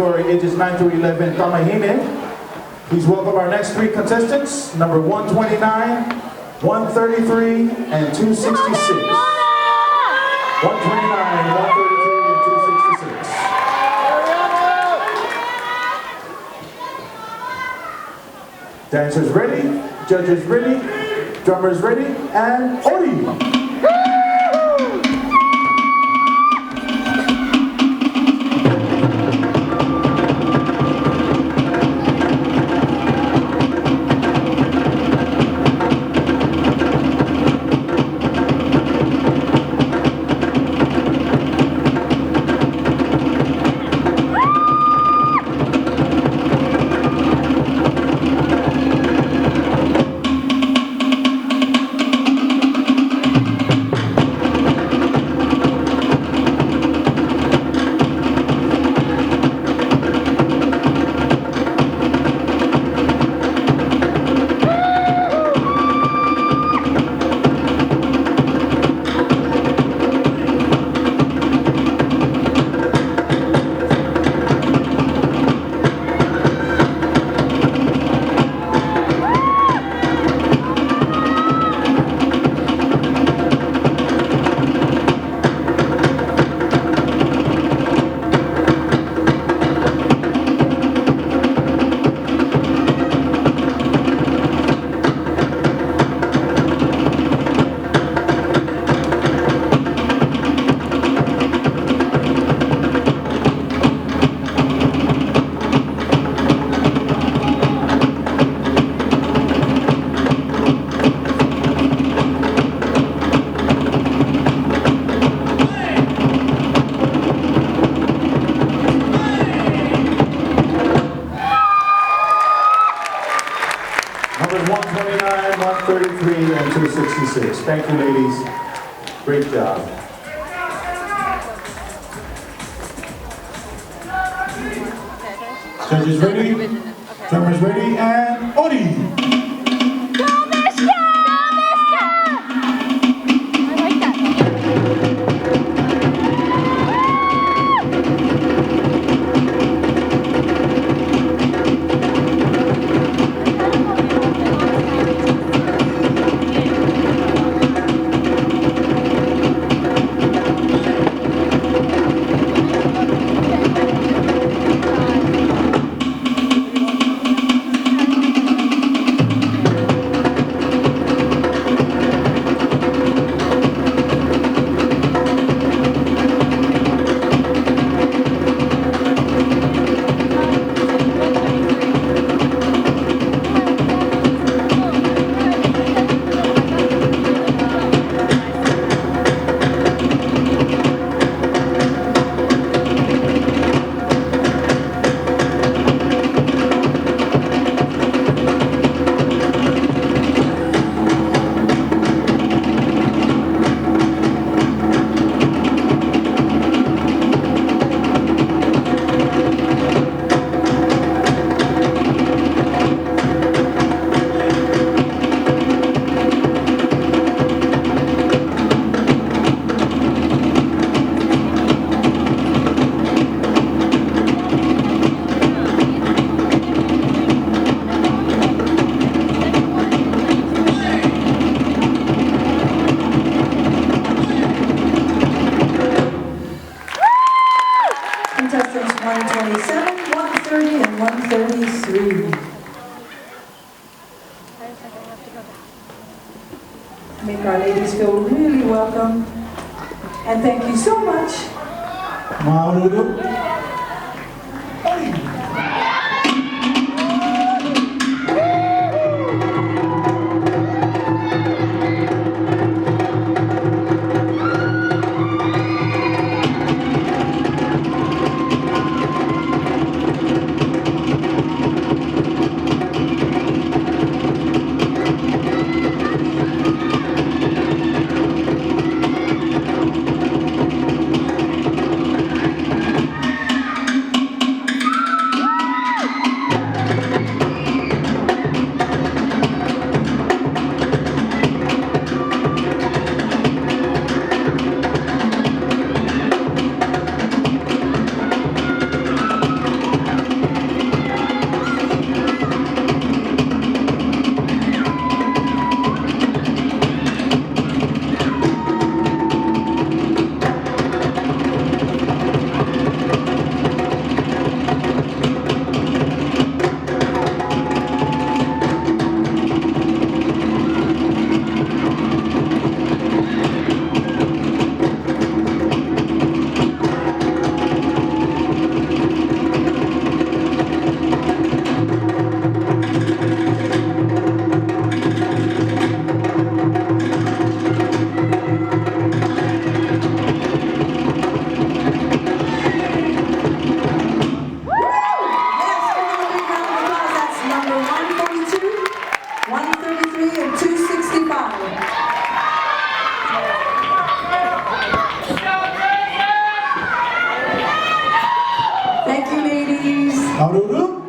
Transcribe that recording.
Ages 9 through 11, Tamahine. Please welcome our next three contestants, number 129, 133, and 266. 129, 133, and 266. Dancers ready, judges ready, drummers ready, and Ori! Numbers 129, 133, and 266. Thank you, ladies. Great job. Judges ready, drummers ready, and Ori! Go Myshka! I like that. Contestants 127, 130, and 133. Make our ladies feel really welcome. And thank you so much. Marudu. Arurum.